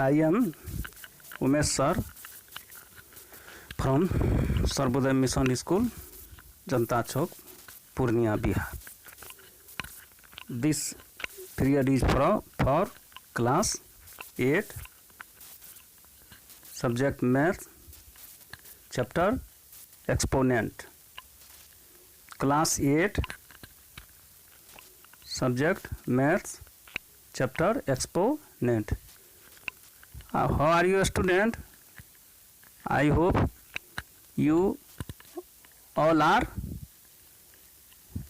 I am Umesh sir from Sarvodaya Mission School, Janta Chowk, Purnia, Bihar. This period is for class 8, subject math, chapter exponent. Class 8, subject maths, chapter exponent. How are you, student? I hope you all are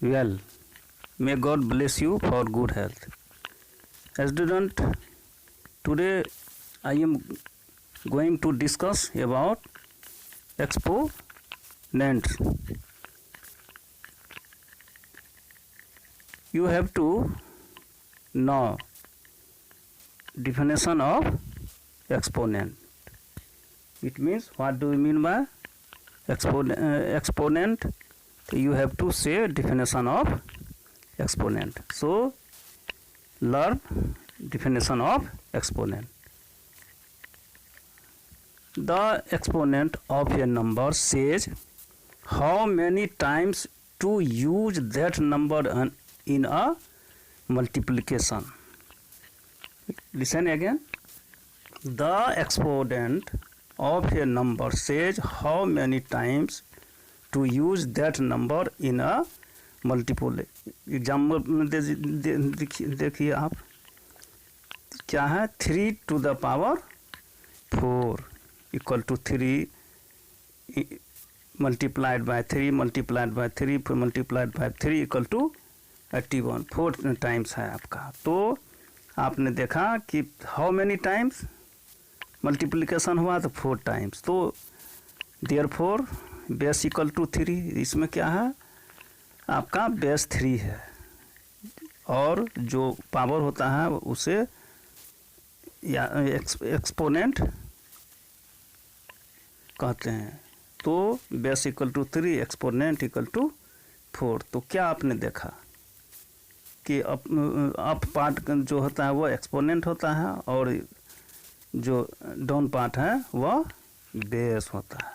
well. May God bless you for good health. Student, today I am going to discuss about exponents. You have to know definition of exponent. It means, what do you mean by exponent? You have to say definition of exponent. So learn definition of exponent. The exponent of a number says how many times to use that number in a multiplication. Listen again. The exponent of a number says how many times to use that number in a multiple. Example देखिए आप, क्या है, 3 to the power 4 equal to 3 multiplied by 3 multiplied by 3 multiplied by 3 equal to 81. 4 times है आपका. तो आपने देखा कि हाउ मेनी टाइम्स मल्टीप्लिकेशन हुआ, तो 4 टाइम्स. तो देयरफॉर बेस इक्वल टू 3. इसमें क्या है, आपका बेस 3 है और जो पावर होता है उसे या एक्सपोनेंट कहते हैं. तो base equal to 3, exponent equal to 4. तो क्या आपने देखा कि अप पार्ट जो होता है वो एक्सपोनेंट होता है और जो डाउन पार्ट है वह बेस होता है.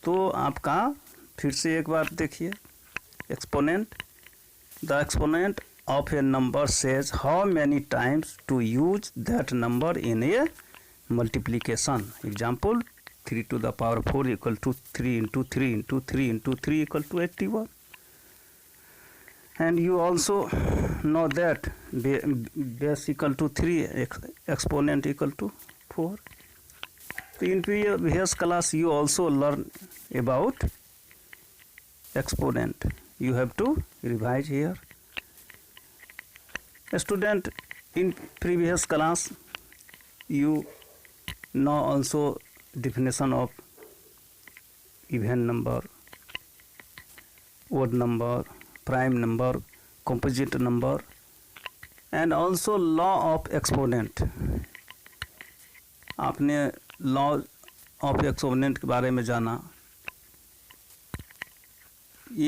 तो आपका फिर से एक बार देखिए, exponent. The exponent of a number says how many times to use that number in a multiplication. Example, 3 to the power 4 equal to 3 into 3 into 3 into 3 equal to 81. And you also know that base equal to 3, exponent equal to 4. So in previous class you also learn about exponent. You have to revise here. Student, in previous class you know also definition of even number, odd number, prime number, composite number, and also law of exponent. आपने law of exponent के बारे में जाना.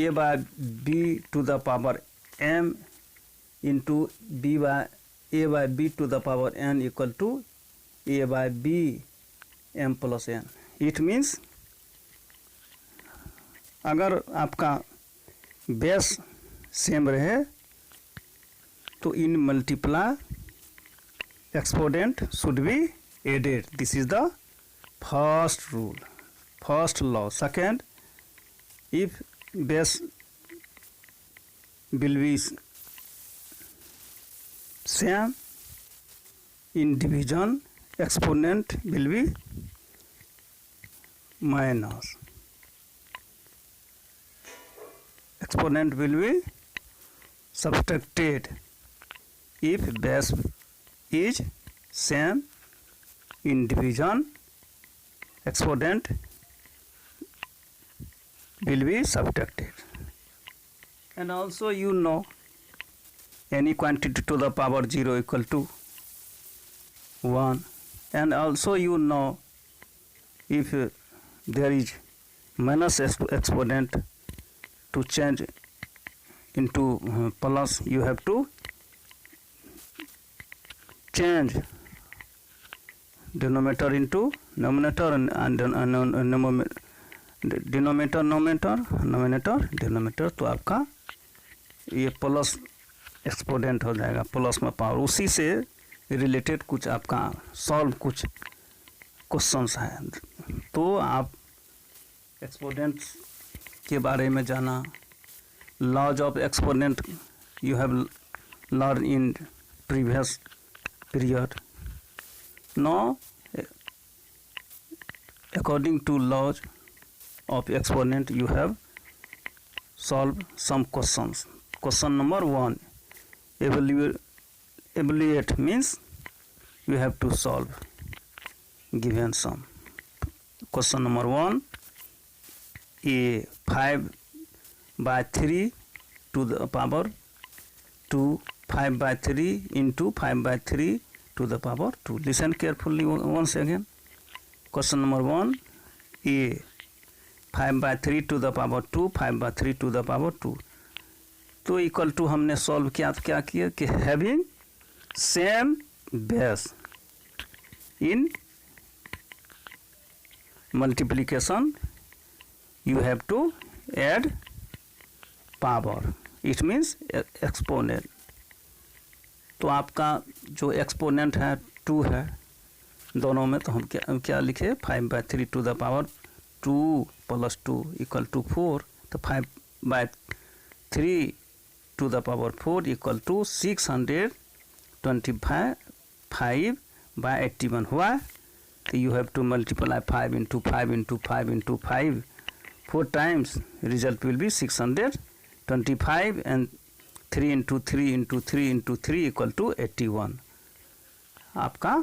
a by b to the power m into a by b to the power n equal to a by b m plus n. It means अगर आपका base same रहे तो इन multiply exponent should be added. This is the first rule, first law. Second, if base will be same in division, exponent will be minus, exponent will be subtracted. If base is same in division, exponent will be subtracted. And also you know any quantity to the power 0 equal to 1. And also you know if there is minus exponent, to change into plus you have to change denominator into nominator and denominator nominator denominator, तो आपका ये plus exponent हो जाएगा, plus में power. उसी से related कुछ आपका सॉल्व कुछ क्वेश्चंस हैं, तो आप एक्सपोनेंट्स के बारे में जाना, laws of exponent you have learn in previous period. Now according to laws of exponent you have solved some questions. Question number 1, evaluate means you have to solve given sum. Question number 1, a 5/3 to the power 2, 5/3 into 5/3 to the power 2. Listen carefully once again. Question number 1, a 5/3 to the power 2, 5/3 to the power 2, तो equal to हमने solve क्या किया कि having same base in multiplication you have to add power, it means exponent. तो आपका जो exponent है 2 है दोनों में, तो हम क्या लिखे 5/3 to the power 2 + 2 equal to 4, तो 5/3 to the power 4 equal to 625/81 हुआ। तो you have to multiply 5 into 5 into 5 into 5 4 times, result will be 625, and 3 into 3 into 3 into 3 equal to 81। आपका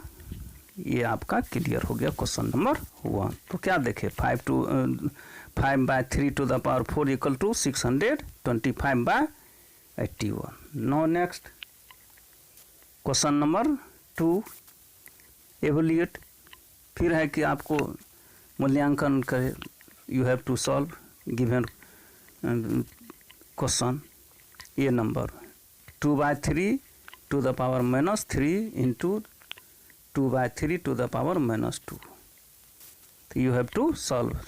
ये आपका क्लियर हो गया क्वेश्चन नंबर 1। तो क्या देखे 5/3 to the power 4 equal to 625/81। No next question number 2, evaluate. फिर है कि आपको मूल्यांकन करे, you have to solve given question. ये number 2/3 to the power -3 into 2/3 to the power -2, तो you have to solve.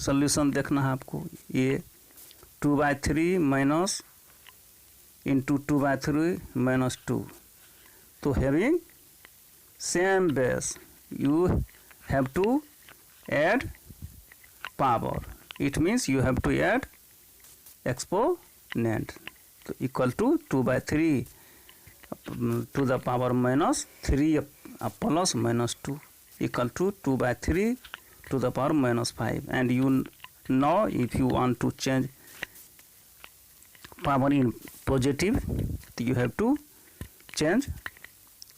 Solution देखना है आपको। ये 2/3 माइनस इंटू 2/3 -2, तो having same base you have to add power, it means you have to add exponent, तो equal to 2/3 to the power -3 plus -2 equal to 2/3 to the power -5. And you know, if you want to change power in positive, you have to change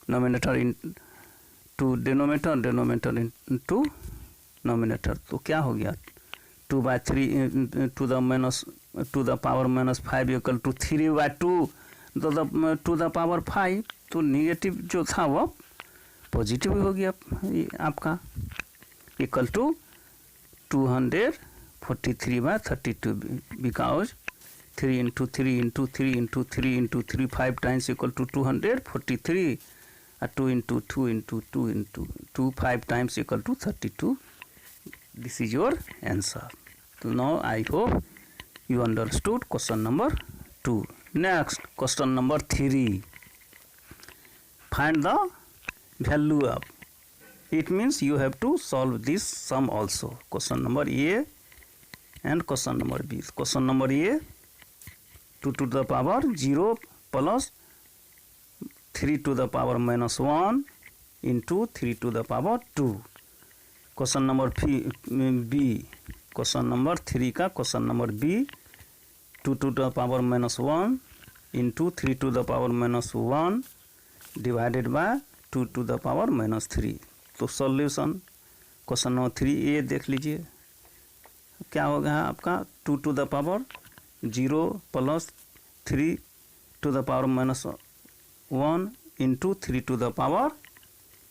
numerator into denominator, denominator into numerator। तो क्या हो गया 2/3 to the power -5 equal to 3/2 to the power 5, तो negative जो था वो positive हो गया आपका, equal to 243/32, because 3 into 3 into 3 into 3 into 3 5 times equal to 243, 2 into 2 into 2 into 2 5 times equal to 32. This is your answer. So now I hope you understood question number 2. Next, question number 3. Find the value of. It means you have to solve this sum also. Question number A and question number B. Question number A, 2 to the power 0 plus 3 to the power -1 into 3 to the power 2. Question number B. Question number 3 का question number B, 2 to the power -1 into 3 to the power -1 divided by 2 to the power -3। तो solution question number 3A देख लीजिए, क्या हो गया आपका 2 to the power 0 plus 3 to the power -1 into 3 to the power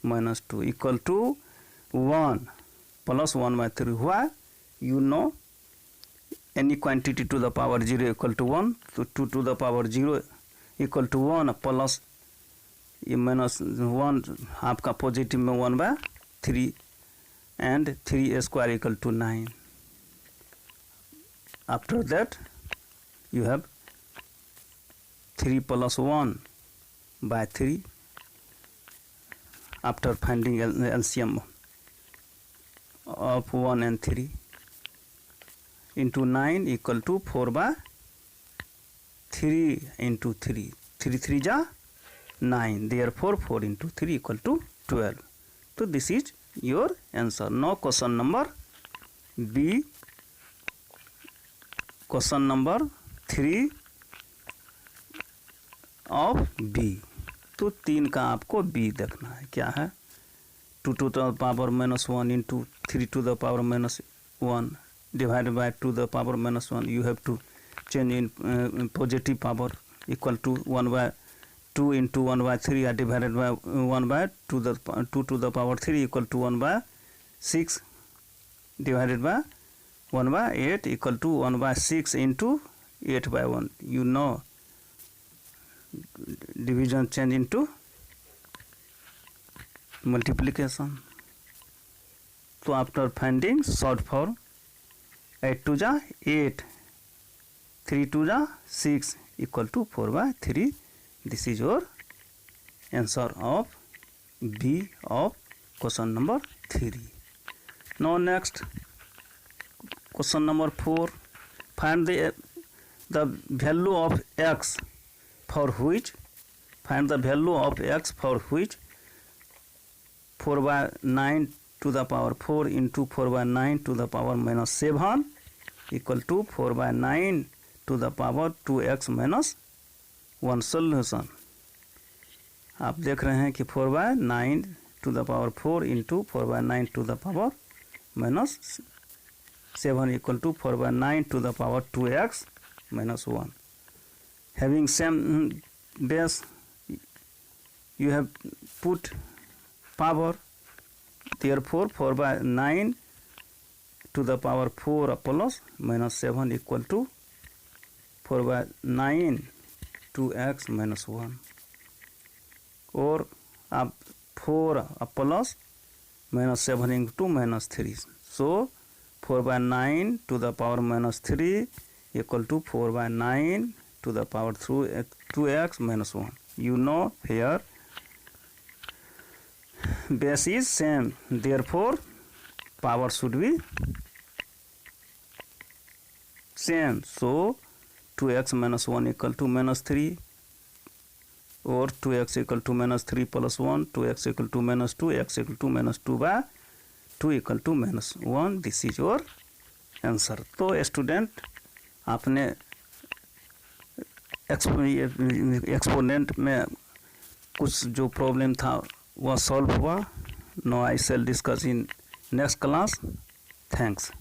-2 equal to 1 plus 1/3 हुआ। You know, any quantity to the power 0 equal to 1, so 2 to the power 0 equal to 1 plus ये -1 आपका positive में 1/3 and 3 square equal to 9. After that you have 3 plus 1/3 after finding LCM of 1 and 3 into 9 equal to 4/3 into 3. 3 3 ja 9. Therefore 4 into 3 equal to 12. So this is your answer. Now question number B. Question number 3 of B. तो 3 का आपको B देखना है. क्या है? 2 to the power -1 into 3 to the power -1 divided by 2 to the power -1. You have to change in positive power equal to 1/2 into 1/3 are divided by 1/2 to the power 3 equal to 1/6 divided by 1/8 equal to 1/6 into 8/1. You know division change into multiplication. So after finding short form, 8 2 ja 8, 3 2 ja 6 equal to 4/3. This is your answer of B of question number 3. Now next question number 4. Find the value of x for which 4/9 to the power 4 into 4/9 to the power -7 equal to 4/9 to the power 2x -1. Solution. आप देख रहे हैं कि 4/9 to the power 4 into 4/9 to the power -7 equal to 4/9 to the power 2x -1. Having same base, you have put power. Therefore 4/9 to the power 4 plus -7 equal to 4/9 2x -1. और आप 4 plus -7 into -3. So 4/9 to the power -3 equal to 4/9 to the power 2x -1. You know here base is same, therefore power should be same. So 2x -1 equal to -3 or 2x equal to -3 plus 1, 2x equal to -2, x equal to -2/2 equal to -1. This is your answer. तो student आपने exponent में कुछ जो problem था वह solve हुआ. No I shall discuss in next class. Thanks.